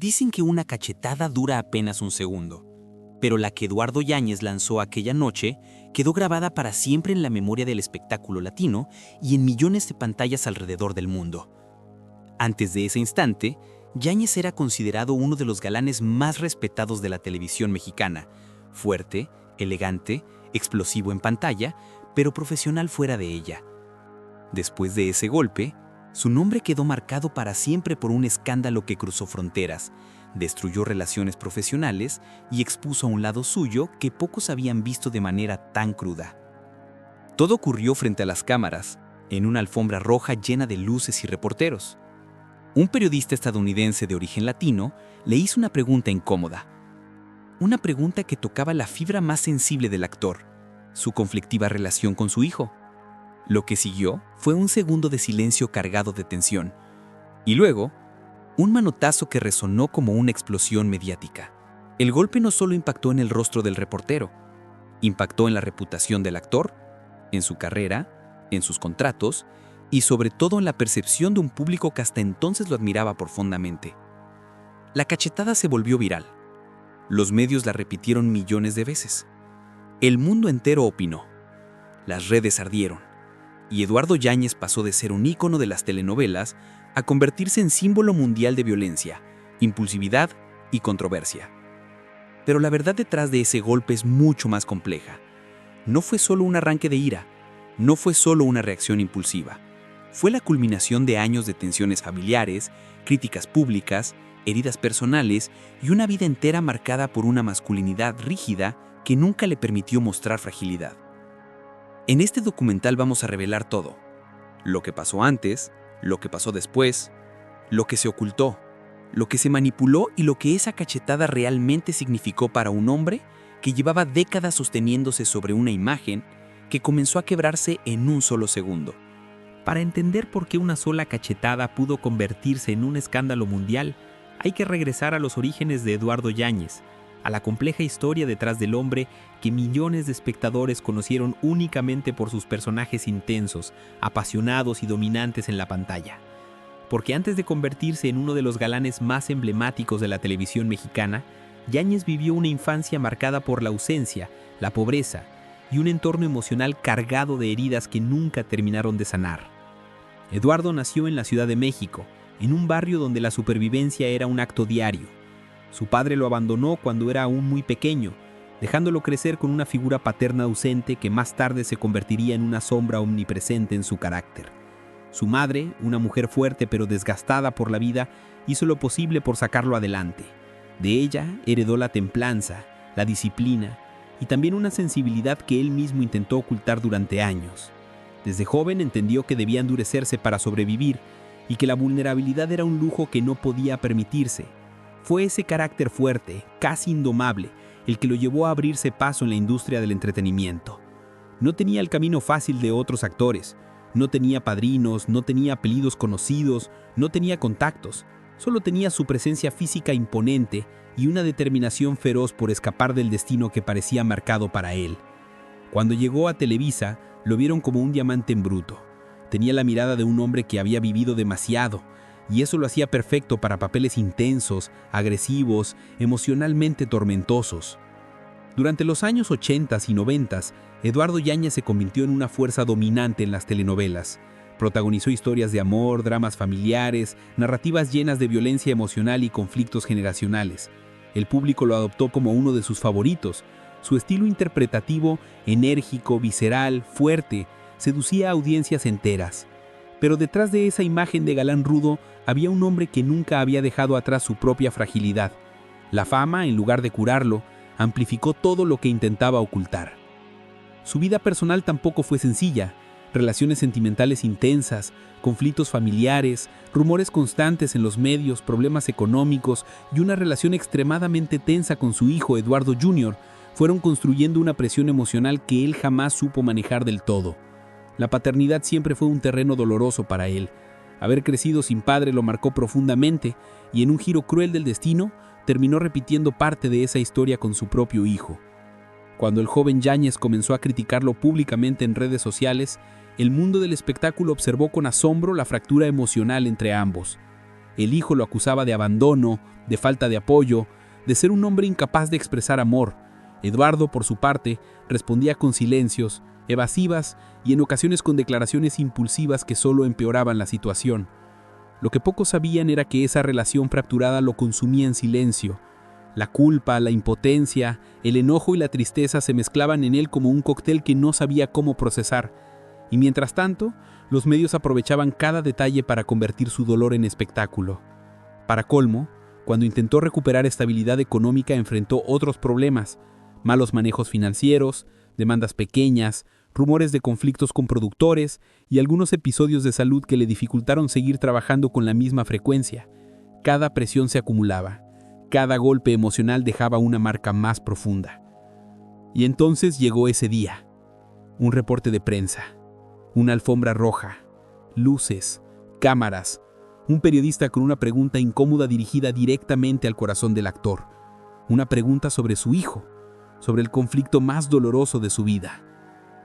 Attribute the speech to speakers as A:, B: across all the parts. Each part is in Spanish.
A: Dicen que una cachetada dura apenas un segundo, pero la que Eduardo Yáñez lanzó aquella noche quedó grabada para siempre en la memoria del espectáculo latino y en millones de pantallas alrededor del mundo. Antes de ese instante, Yáñez era considerado uno de los galanes más respetados de la televisión mexicana, fuerte, elegante, explosivo en pantalla, pero profesional fuera de ella. Después de ese golpe, su nombre quedó marcado para siempre por un escándalo que cruzó fronteras, destruyó relaciones profesionales y expuso a un lado suyo que pocos habían visto de manera tan cruda. Todo ocurrió frente a las cámaras, en una alfombra roja llena de luces y reporteros. Un periodista estadounidense de origen latino le hizo una pregunta incómoda. Una pregunta que tocaba la fibra más sensible del actor, su conflictiva relación con su hijo. Lo que siguió fue un segundo de silencio cargado de tensión, y luego, un manotazo que resonó como una explosión mediática. El golpe no solo impactó en el rostro del reportero, impactó en la reputación del actor, en su carrera, en sus contratos y sobre todo en la percepción de un público que hasta entonces lo admiraba profundamente. La cachetada se volvió viral. Los medios la repitieron millones de veces. El mundo entero opinó. Las redes ardieron. Y Eduardo Yáñez pasó de ser un ícono de las telenovelas a convertirse en símbolo mundial de violencia, impulsividad y controversia. Pero la verdad detrás de ese golpe es mucho más compleja. No fue solo un arranque de ira, no fue solo una reacción impulsiva. Fue la culminación de años de tensiones familiares, críticas públicas, heridas personales y una vida entera marcada por una masculinidad rígida que nunca le permitió mostrar fragilidad. En este documental vamos a revelar todo. Lo que pasó antes, lo que pasó después, lo que se ocultó, lo que se manipuló y lo que esa cachetada realmente significó para un hombre que llevaba décadas sosteniéndose sobre una imagen que comenzó a quebrarse en un solo segundo.
B: Para entender por qué una sola cachetada pudo convertirse en un escándalo mundial, hay que regresar a los orígenes de Eduardo Yáñez, a la compleja historia detrás del hombre que millones de espectadores conocieron únicamente por sus personajes intensos, apasionados y dominantes en la pantalla. Porque antes de convertirse en uno de los galanes más emblemáticos de la televisión mexicana, Yáñez vivió una infancia marcada por la ausencia, la pobreza y un entorno emocional cargado de heridas que nunca terminaron de sanar. Eduardo nació en la Ciudad de México, en un barrio donde la supervivencia era un acto diario. Su padre lo abandonó cuando era aún muy pequeño, dejándolo crecer con una figura paterna ausente que más tarde se convertiría en una sombra omnipresente en su carácter. Su madre, una mujer fuerte pero desgastada por la vida, hizo lo posible por sacarlo adelante. De ella heredó la templanza, la disciplina y también una sensibilidad que él mismo intentó ocultar durante años. Desde joven entendió que debía endurecerse para sobrevivir y que la vulnerabilidad era un lujo que no podía permitirse. Fue ese carácter fuerte, casi indomable, el que lo llevó a abrirse paso en la industria del entretenimiento. No tenía el camino fácil de otros actores, no tenía padrinos, no tenía apellidos conocidos, no tenía contactos, solo tenía su presencia física imponente y una determinación feroz por escapar del destino que parecía marcado para él. Cuando llegó a Televisa, lo vieron como un diamante en bruto. Tenía la mirada de un hombre que había vivido demasiado, y eso lo hacía perfecto para papeles intensos, agresivos, emocionalmente tormentosos. Durante los años 80 y 90, Eduardo Yáñez se convirtió en una fuerza dominante en las telenovelas. Protagonizó historias de amor, dramas familiares, narrativas llenas de violencia emocional y conflictos generacionales. El público lo adoptó como uno de sus favoritos. Su estilo interpretativo, enérgico, visceral, fuerte, seducía a audiencias enteras. Pero detrás de esa imagen de galán rudo había un hombre que nunca había dejado atrás su propia fragilidad. La fama, en lugar de curarlo, amplificó todo lo que intentaba ocultar. Su vida personal tampoco fue sencilla. Relaciones sentimentales intensas, conflictos familiares, rumores constantes en los medios, problemas económicos y una relación extremadamente tensa con su hijo Eduardo Jr. fueron construyendo una presión emocional que él jamás supo manejar del todo. La paternidad siempre fue un terreno doloroso para él. Haber crecido sin padre lo marcó profundamente y en un giro cruel del destino, terminó repitiendo parte de esa historia con su propio hijo. Cuando el joven Yáñez comenzó a criticarlo públicamente en redes sociales, el mundo del espectáculo observó con asombro la fractura emocional entre ambos.
C: El hijo lo acusaba de abandono, de falta de apoyo, de ser un hombre incapaz de expresar amor. Eduardo, por su parte, respondía con silencios, evasivas y en ocasiones con declaraciones impulsivas que solo empeoraban la situación. Lo que pocos sabían era que esa relación fracturada lo consumía en silencio. La culpa, la impotencia, el enojo y la tristeza se mezclaban en él como un cóctel que no sabía cómo procesar. Y mientras tanto, los medios aprovechaban cada detalle para convertir su dolor en espectáculo. Para colmo, cuando intentó recuperar estabilidad económica enfrentó otros problemas: malos manejos financieros, demandas pequeñas, rumores de conflictos con productores y algunos episodios de salud que le dificultaron seguir trabajando con la misma frecuencia. Cada presión se acumulaba, cada golpe emocional dejaba una marca más profunda. Y entonces llegó ese día. Un reporte de prensa, una alfombra roja, luces, cámaras, un periodista con una pregunta incómoda dirigida directamente al corazón del actor. Una pregunta sobre su hijo, sobre el conflicto más doloroso de su vida.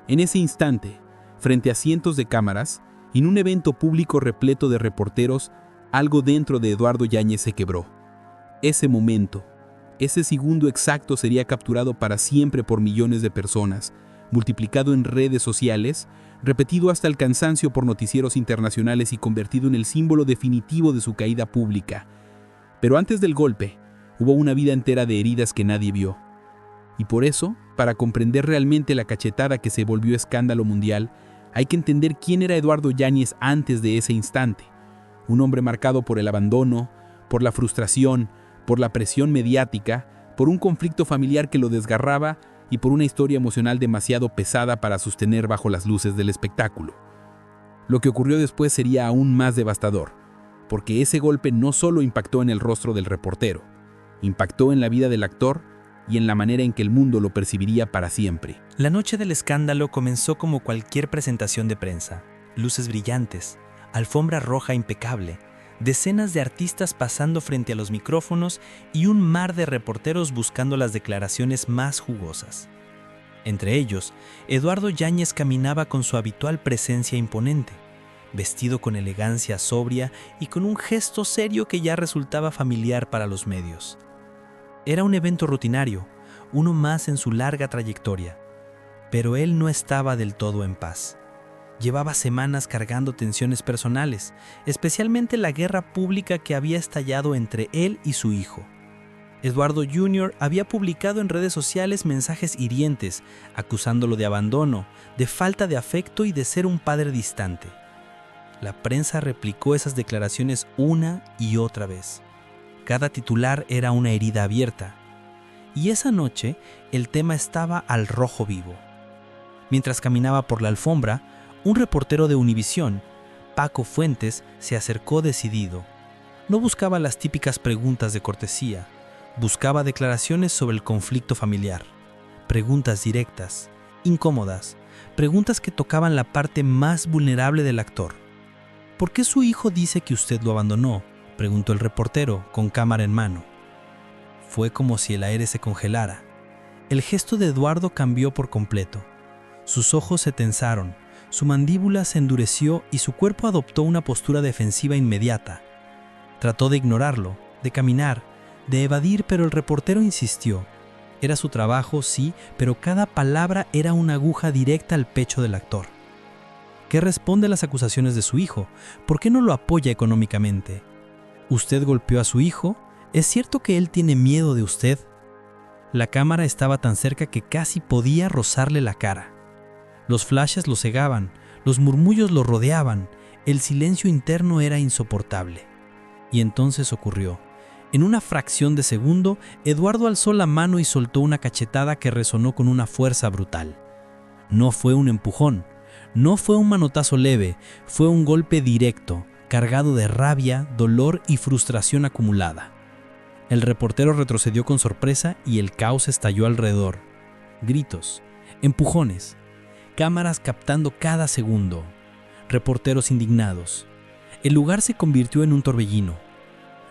C: En ese instante, frente a cientos de cámaras, en un evento público repleto de reporteros, algo dentro de Eduardo Yáñez se quebró. Ese momento, ese segundo exacto sería capturado para siempre por millones de personas, multiplicado en redes sociales, repetido hasta el cansancio por noticieros internacionales y convertido en el símbolo definitivo de su caída pública. Pero antes del golpe, hubo una vida entera de heridas que nadie vio. Y por eso, para comprender realmente la cachetada que se volvió escándalo mundial, hay que entender quién era Eduardo Yáñez antes de ese instante. Un hombre marcado por el abandono, por la frustración, por la presión mediática, por un conflicto familiar que lo desgarraba y por una historia emocional demasiado pesada para sostener bajo las luces del espectáculo. Lo que ocurrió después sería aún más devastador, porque ese golpe no solo impactó en el rostro del reportero, impactó en la vida del actor y en la manera en que el mundo lo percibiría para siempre.
D: La noche del escándalo comenzó como cualquier presentación de prensa. Luces brillantes, alfombra roja impecable, decenas de artistas pasando frente a los micrófonos y un mar de reporteros buscando las declaraciones más jugosas. Entre ellos, Eduardo Yáñez caminaba con su habitual presencia imponente, vestido con elegancia sobria y con un gesto serio que ya resultaba familiar para los medios. Era un evento rutinario, uno más en su larga trayectoria, pero él no estaba del todo en paz. Llevaba semanas cargando tensiones personales, especialmente la guerra pública que había estallado entre él y su hijo. Eduardo Jr. había publicado en redes sociales mensajes hirientes, acusándolo de abandono, de falta de afecto y de ser un padre distante. La prensa replicó esas declaraciones una y otra vez. Cada titular era una herida abierta. Y esa noche, el tema estaba al rojo vivo. Mientras caminaba por la alfombra, un reportero de Univisión, Paco Fuentes, se acercó decidido. No buscaba las típicas preguntas de cortesía, buscaba declaraciones sobre el conflicto familiar. Preguntas directas, incómodas, preguntas que tocaban la parte más vulnerable del actor. ¿Por qué su hijo dice que usted lo abandonó?, preguntó el reportero, con cámara en mano. Fue como si el aire se congelara. El gesto de Eduardo cambió por completo. Sus ojos se tensaron, su mandíbula se endureció y su cuerpo adoptó una postura defensiva inmediata. Trató de ignorarlo, de caminar, de evadir, pero el reportero insistió. Era su trabajo, sí, pero cada palabra era una aguja directa al pecho del actor. ¿Qué responde a las acusaciones de su hijo? ¿Por qué no lo apoya económicamente? ¿Usted golpeó a su hijo? ¿Es cierto que él tiene miedo de usted? La cámara estaba tan cerca que casi podía rozarle la cara. Los flashes lo cegaban, los murmullos lo rodeaban, el silencio interno era insoportable. Y entonces ocurrió. En una fracción de segundo, Eduardo alzó la mano y soltó una cachetada que resonó con una fuerza brutal. No fue un empujón, no fue un manotazo leve, fue un golpe directo, cargado de rabia, dolor y frustración acumulada. El reportero retrocedió con sorpresa y el caos estalló alrededor. Gritos, empujones, cámaras captando cada segundo, reporteros indignados. El lugar se convirtió en un torbellino.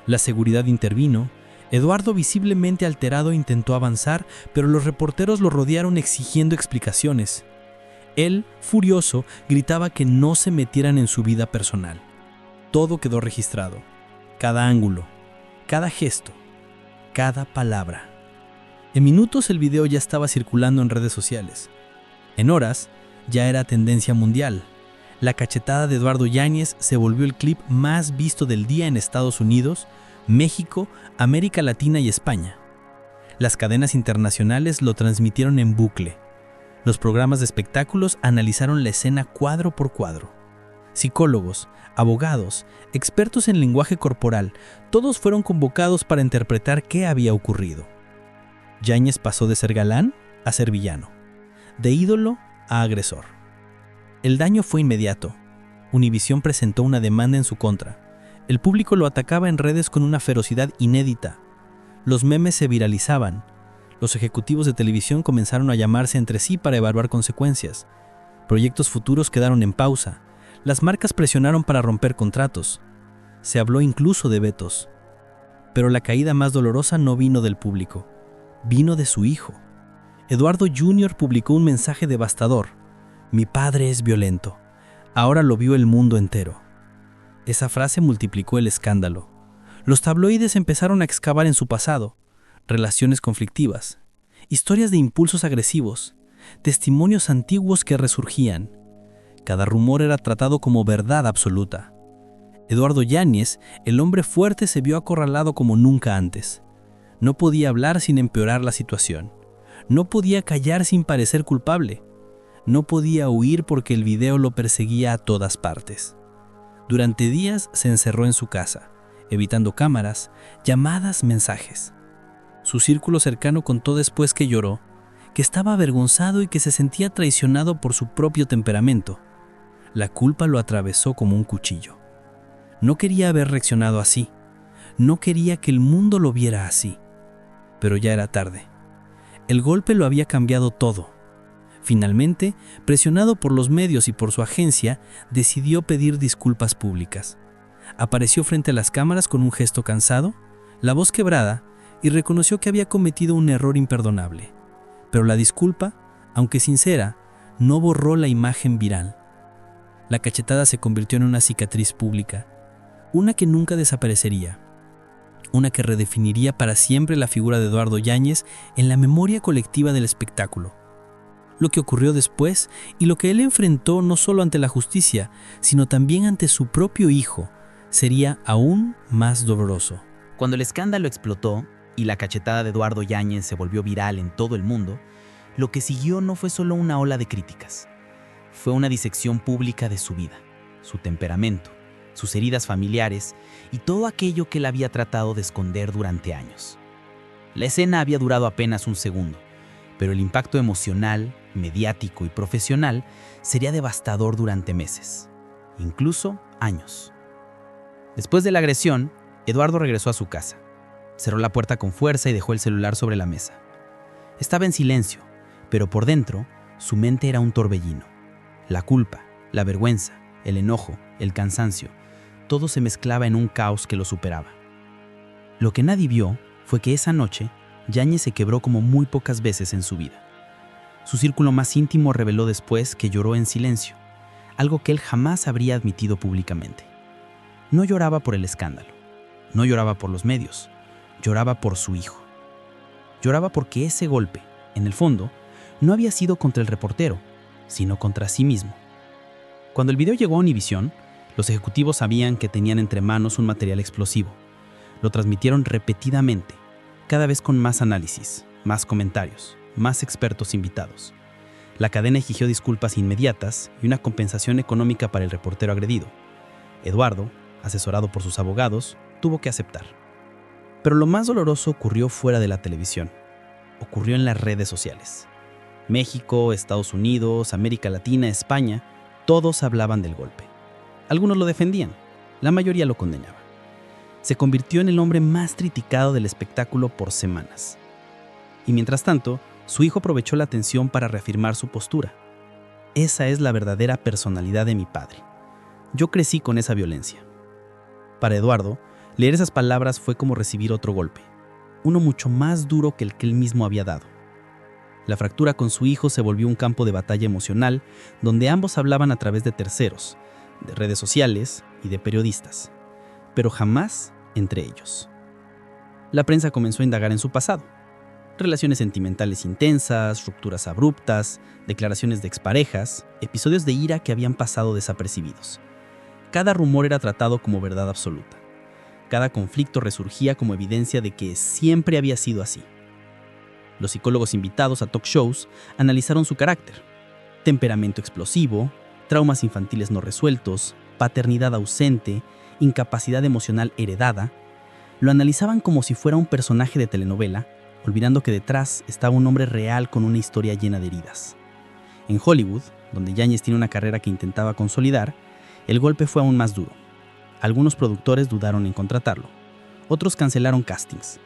D: La seguridad intervino. Eduardo, visiblemente alterado, intentó avanzar, pero los reporteros lo rodearon exigiendo explicaciones. Él, furioso, gritaba que no se metieran en su vida personal. Todo quedó registrado. cada ángulo, cada gesto, cada palabra. En minutos el video ya estaba circulando en redes sociales. En horas ya era tendencia mundial. La cachetada de Eduardo Yáñez se volvió el clip más visto del día en Estados Unidos, México, América Latina y España. Las cadenas internacionales lo transmitieron en bucle. Los programas de espectáculos analizaron la escena cuadro por cuadro. Psicólogos, abogados, expertos en lenguaje corporal, todos fueron convocados para interpretar qué había ocurrido. Yáñez pasó de ser galán a ser villano, de ídolo a agresor. El daño fue inmediato. Univisión presentó una demanda en su contra. El público lo atacaba en redes con una ferocidad inédita. Los memes se viralizaban. Los ejecutivos de televisión comenzaron a llamarse entre sí para evaluar consecuencias. Proyectos futuros quedaron en pausa. Las marcas presionaron para romper contratos. Se habló incluso de vetos. Pero la caída más dolorosa no vino del público. Vino de su hijo. Eduardo Jr. publicó un mensaje devastador. Mi padre es violento. Ahora lo vio el mundo entero. Esa frase multiplicó el escándalo. Los tabloides empezaron a excavar en su pasado. Relaciones conflictivas, historias de impulsos agresivos, testimonios antiguos que resurgían. Cada rumor era tratado como verdad absoluta. Eduardo Yáñez, el hombre fuerte, se vio acorralado como nunca antes. No podía hablar sin empeorar la situación. No podía callar sin parecer culpable. No podía huir porque el video lo perseguía a todas partes. Durante días se encerró en su casa, evitando cámaras, llamadas, mensajes. Su círculo cercano contó después que lloró, que estaba avergonzado y que se sentía traicionado por su propio temperamento. La culpa lo atravesó como un cuchillo. No quería haber reaccionado así. No quería que el mundo lo viera así. Pero ya era tarde. El golpe lo había cambiado todo. Finalmente, presionado por los medios y por su agencia, decidió pedir disculpas públicas. Apareció frente a las cámaras con un gesto cansado, la voz quebrada, y reconoció que había cometido un error imperdonable. Pero la disculpa, aunque sincera, no borró la imagen viral. La cachetada se convirtió en una cicatriz pública, una que nunca desaparecería, una que redefiniría para siempre la figura de Eduardo Yáñez en la memoria colectiva del espectáculo. Lo que ocurrió después y lo que él enfrentó no solo ante la justicia, sino también ante su propio hijo, sería aún más doloroso.
A: Cuando el escándalo explotó y la cachetada de Eduardo Yáñez se volvió viral en todo el mundo, lo que siguió no fue solo una ola de críticas. Fue una disección pública de su vida, su temperamento, sus heridas familiares y todo aquello que él había tratado de esconder durante años. La escena había durado apenas un segundo, pero el impacto emocional, mediático y profesional sería devastador durante meses, incluso años. Después de la agresión, Eduardo regresó a su casa. Cerró la puerta con fuerza y dejó el celular sobre la mesa. Estaba en silencio, pero por dentro, su mente era un torbellino. La culpa, la vergüenza, el enojo, el cansancio, todo se mezclaba en un caos que lo superaba. Lo que nadie vio fue que esa noche, Yáñez se quebró como muy pocas veces en su vida. Su círculo más íntimo reveló después que lloró en silencio, algo que él jamás habría admitido públicamente. No lloraba por el escándalo, no lloraba por los medios, lloraba por su hijo. Lloraba porque ese golpe, en el fondo, no había sido contra el reportero, sino contra sí mismo. Cuando el video llegó a Univisión, los ejecutivos sabían que tenían entre manos un material explosivo. Lo transmitieron repetidamente, cada vez con más análisis, más comentarios, más expertos invitados. La cadena exigió disculpas inmediatas y una compensación económica para el reportero agredido. Eduardo, asesorado por sus abogados, tuvo que aceptar. Pero lo más doloroso ocurrió fuera de la televisión. Ocurrió en las redes sociales. México, Estados Unidos, América Latina, España, todos hablaban del golpe. Algunos lo defendían, la mayoría lo condenaba. Se convirtió en el hombre más criticado del espectáculo por semanas. Y mientras tanto, su hijo aprovechó la atención para reafirmar su postura. Esa es la verdadera personalidad de mi padre. Yo crecí con esa violencia. Para Eduardo, leer esas palabras fue como recibir otro golpe, uno mucho más duro que el que él mismo había dado. La fractura con su hijo se volvió un campo de batalla emocional donde ambos hablaban a través de terceros, de redes sociales y de periodistas. Pero jamás
E: entre ellos. La prensa comenzó a indagar en su pasado. Relaciones sentimentales intensas, rupturas abruptas, declaraciones de exparejas, episodios de ira que habían pasado desapercibidos. Cada rumor era tratado como verdad absoluta. Cada conflicto resurgía como evidencia de que siempre había sido así. Los psicólogos invitados a talk shows analizaron su carácter: temperamento explosivo, traumas infantiles no resueltos, paternidad ausente, incapacidad emocional heredada. Lo analizaban como si fuera un personaje de telenovela, olvidando que detrás estaba un hombre real con una historia llena de heridas. En Hollywood, donde Yáñez tiene una carrera que intentaba consolidar, el golpe fue aún más duro. Algunos productores dudaron en contratarlo. Otros cancelaron castings.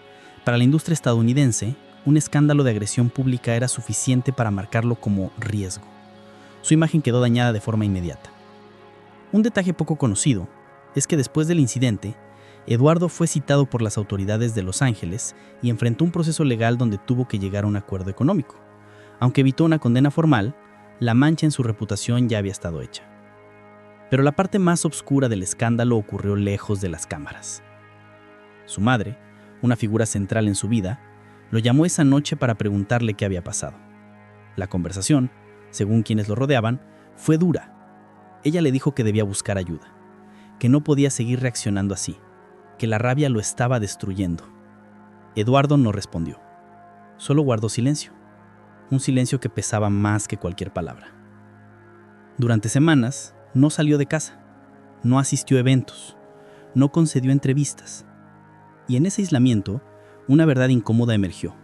E: Para la industria estadounidense, un escándalo de agresión pública era suficiente para marcarlo como riesgo. Su imagen quedó dañada de forma inmediata. Un detalle poco conocido es que después del incidente, Eduardo fue citado por las autoridades de Los Ángeles y enfrentó un proceso legal donde tuvo que llegar a un acuerdo económico. Aunque evitó una condena formal, la mancha en su reputación ya había estado hecha. Pero la parte más oscura del escándalo ocurrió lejos de las cámaras. Su madre, una figura central en su vida, lo llamó esa noche para preguntarle qué había pasado. La conversación, según quienes lo rodeaban, fue dura. Ella le dijo que debía buscar ayuda, que no podía seguir reaccionando así, que la rabia lo estaba destruyendo. Eduardo no respondió. Solo guardó silencio. Un silencio que pesaba más que cualquier palabra. Durante semanas, no salió de casa, no asistió a eventos, no concedió entrevistas. Y en ese aislamiento, una verdad incómoda emergió.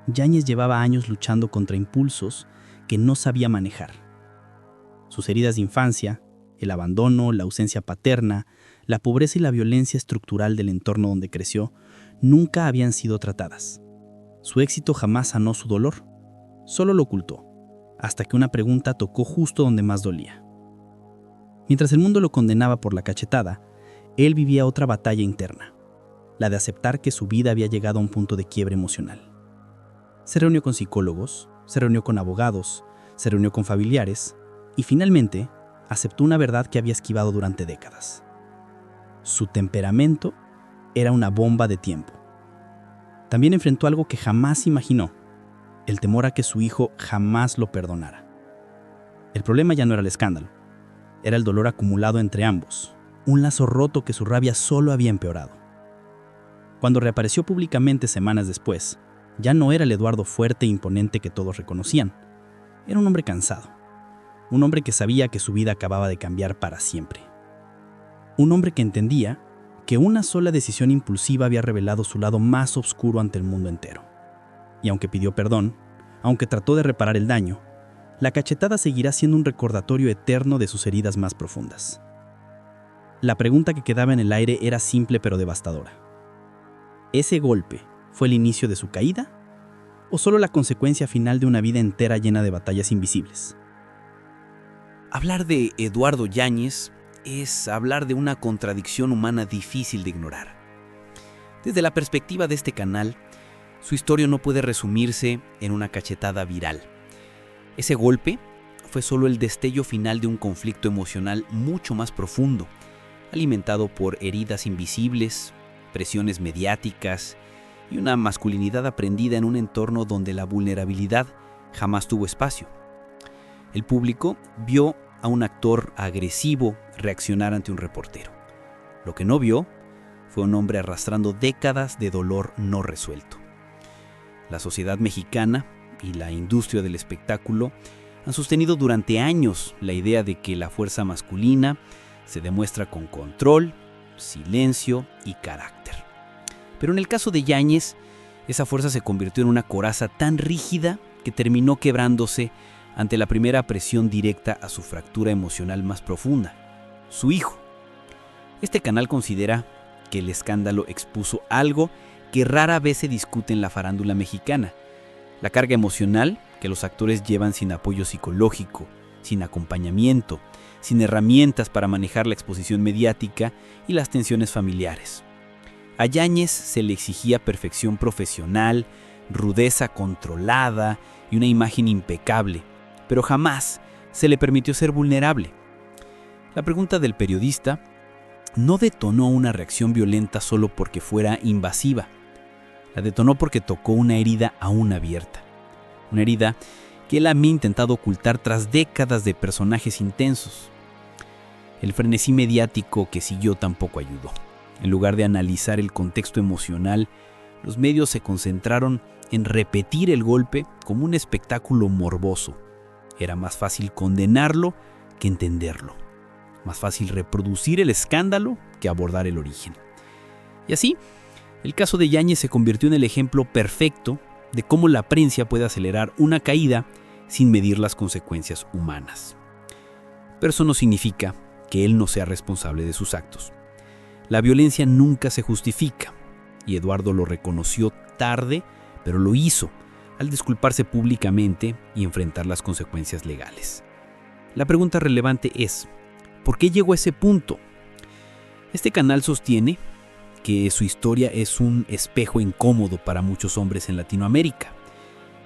E: Yáñez llevaba años luchando contra impulsos que no sabía manejar. Sus heridas de infancia, el abandono, la ausencia paterna, la pobreza y la violencia estructural del entorno donde creció, nunca habían sido tratadas. Su éxito jamás sanó su dolor, solo lo ocultó, hasta que una pregunta tocó justo donde más dolía. Mientras el mundo lo condenaba por la cachetada, él vivía otra batalla interna, la de aceptar que su vida había llegado a un punto de quiebre emocional. Se reunió con psicólogos, se reunió con abogados, se reunió con familiares y finalmente aceptó una verdad que había esquivado durante décadas. Su temperamento era una bomba de tiempo. También enfrentó algo que jamás imaginó: el temor a que su hijo jamás lo perdonara. El problema ya no era el escándalo, era el dolor acumulado entre ambos, un lazo roto que su rabia solo había empeorado. Cuando reapareció públicamente semanas después, ya no era el Eduardo fuerte e imponente que todos reconocían. Era un hombre cansado, un hombre que sabía que su vida acababa de cambiar para siempre. Un hombre que entendía que una sola decisión impulsiva había revelado su lado más oscuro ante el mundo entero. Y aunque pidió perdón, aunque trató de reparar el daño, la cachetada seguirá siendo un recordatorio eterno de sus heridas más profundas. La pregunta que quedaba en el aire era simple pero devastadora. ¿Ese golpe fue el inicio de su caída o solo la consecuencia final de una vida entera llena de batallas invisibles?
A: Hablar de Eduardo Yáñez es hablar de una contradicción humana difícil de ignorar. Desde la perspectiva de este canal, su historia no puede resumirse en una cachetada viral. Ese golpe fue solo el destello final de un conflicto emocional mucho más profundo, alimentado por heridas invisibles, presiones mediáticas y una masculinidad aprendida en un entorno donde la vulnerabilidad jamás tuvo espacio. El público vio a un actor agresivo reaccionar ante un reportero. Lo que no vio fue un hombre arrastrando décadas de dolor no resuelto. La sociedad mexicana y la industria del espectáculo han sostenido durante años la idea de que la fuerza masculina se demuestra con control, silencio y carácter. Pero en el caso de Yáñez, esa fuerza se convirtió en una coraza tan rígida que terminó quebrándose ante la primera presión directa a su fractura emocional más profunda: su hijo. Este canal considera que el escándalo expuso algo que rara vez se discute en la farándula mexicana: la carga emocional que los actores llevan sin apoyo psicológico, sin acompañamiento, sin herramientas para manejar la exposición mediática y las tensiones familiares. A Yáñez se le exigía perfección profesional, rudeza controlada y una imagen impecable, pero jamás se le permitió ser vulnerable. La pregunta del periodista
C: no detonó una reacción violenta solo porque fuera invasiva. La detonó porque tocó una herida aún abierta. Una herida que él había intentado ocultar tras décadas de personajes intensos. El frenesí mediático que siguió tampoco ayudó. En lugar de analizar el contexto emocional, los medios se concentraron en repetir el golpe como un espectáculo morboso. Era más fácil condenarlo que entenderlo. Más fácil reproducir el escándalo que abordar el origen. Y así, el caso de Yáñez se convirtió en el ejemplo perfecto de cómo la prensa puede acelerar una caída sin medir las consecuencias humanas. Pero eso no significa que él no sea responsable de sus actos. La violencia nunca se justifica, y Eduardo lo reconoció tarde, pero lo hizo al disculparse públicamente y enfrentar las consecuencias legales. La pregunta relevante es, ¿por qué llegó a ese punto? Este canal sostiene que su historia es un espejo incómodo para muchos hombres en Latinoamérica.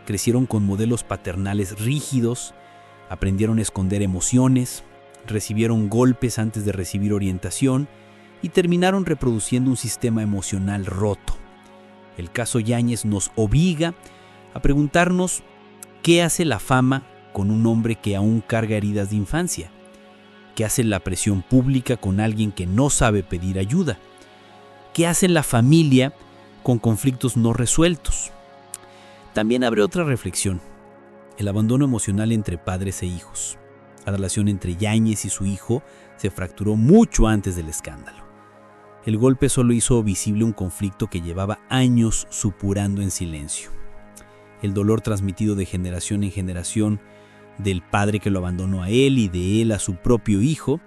C: Crecieron con modelos paternales rígidos, aprendieron a esconder emociones, recibieron golpes antes de recibir orientación y terminaron reproduciendo un sistema emocional roto. El caso Yáñez nos obliga a preguntarnos qué hace la fama con un hombre que aún carga heridas de infancia. ¿Qué hace la presión pública con alguien que no sabe pedir ayuda? ¿Qué hace la familia con conflictos no resueltos? También abre otra reflexión: el abandono emocional entre padres e hijos. La relación entre Yáñez y su hijo se fracturó mucho antes del escándalo. El golpe solo hizo visible un conflicto que llevaba años supurando en silencio. El dolor transmitido de generación en generación del padre que lo abandonó a él y de él a su propio hijo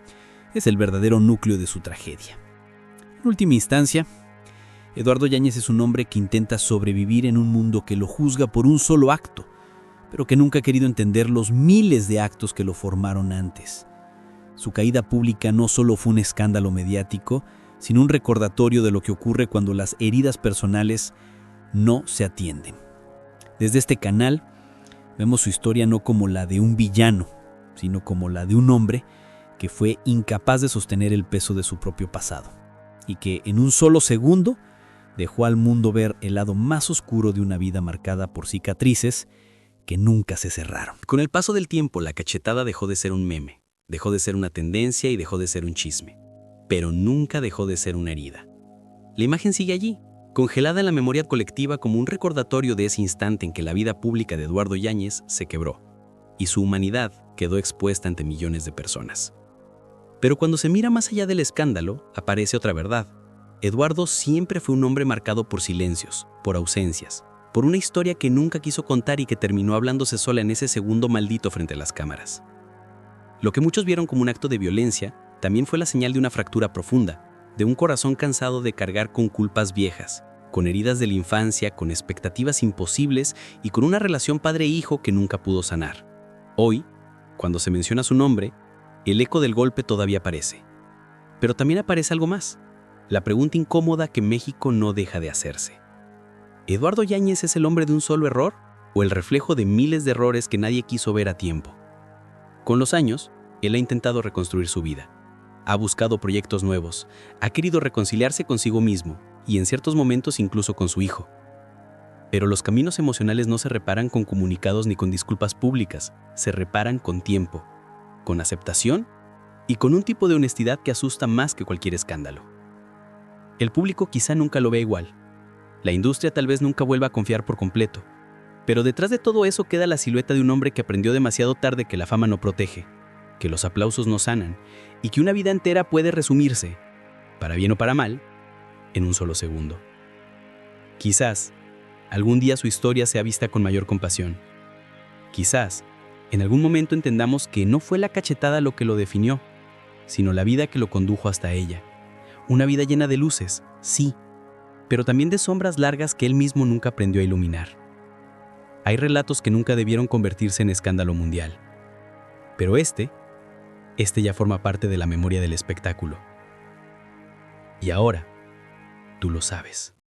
C: es el verdadero núcleo de su tragedia. En última instancia, Eduardo Yáñez es un hombre que intenta sobrevivir en un mundo que lo juzga por un solo acto, pero que nunca ha querido entender los miles de actos que lo formaron antes. Su caída pública no solo fue un escándalo mediático, sino un recordatorio de lo que ocurre cuando las heridas personales no se atienden. Desde este canal, vemos su historia no como la de un villano, sino como la de un hombre que fue incapaz de sostener el peso de su propio pasado y que en un solo segundo dejó al mundo ver el lado más oscuro de una vida marcada por cicatrices que nunca se cerraron.
A: Con el paso del tiempo, la cachetada dejó de ser un meme, dejó de ser una tendencia y dejó de ser un chisme, pero nunca dejó de ser una herida. La imagen sigue allí, congelada en la memoria colectiva como un recordatorio de ese instante en que la vida pública de Eduardo Yáñez se quebró y su humanidad quedó expuesta ante millones de personas. Pero cuando se mira más allá del escándalo, aparece otra verdad. Eduardo siempre fue un hombre marcado por silencios, por ausencias, por una historia que nunca quiso contar y que terminó hablándose sola en ese segundo maldito frente a las cámaras. Lo que muchos vieron como un acto de violencia también fue la señal de una fractura profunda, de un corazón cansado de cargar con culpas viejas, con heridas de la infancia, con expectativas imposibles y con una relación padre-hijo que nunca pudo sanar. Hoy, cuando se menciona su nombre, el eco del golpe todavía aparece. Pero también aparece algo más, la pregunta incómoda que México no deja de hacerse. ¿Eduardo Yáñez es el hombre de un solo error o el reflejo de miles de errores que nadie quiso ver a tiempo? Con los años, él ha intentado reconstruir su vida. Ha buscado proyectos nuevos, ha querido reconciliarse consigo mismo y en ciertos momentos incluso con su hijo. Pero los caminos emocionales no se reparan con comunicados ni con disculpas públicas, se reparan con tiempo, con aceptación y con un tipo de honestidad que asusta más que cualquier escándalo. El público quizá nunca lo vea igual. La industria tal vez nunca vuelva a confiar por completo. Pero detrás de todo eso queda la silueta de un hombre que aprendió demasiado tarde que la fama no protege, que los aplausos no sanan y que una vida entera puede resumirse, para bien o para mal, en un solo segundo. Quizás algún día su historia sea vista con mayor compasión. Quizás en algún momento entendamos que no fue la cachetada lo que lo definió, sino la vida que lo condujo hasta ella. Una vida llena de luces, sí, pero también de sombras largas que él mismo nunca aprendió a iluminar. Hay relatos que nunca debieron convertirse en escándalo mundial. Pero este ya forma parte de la memoria del espectáculo. Y ahora, tú lo sabes.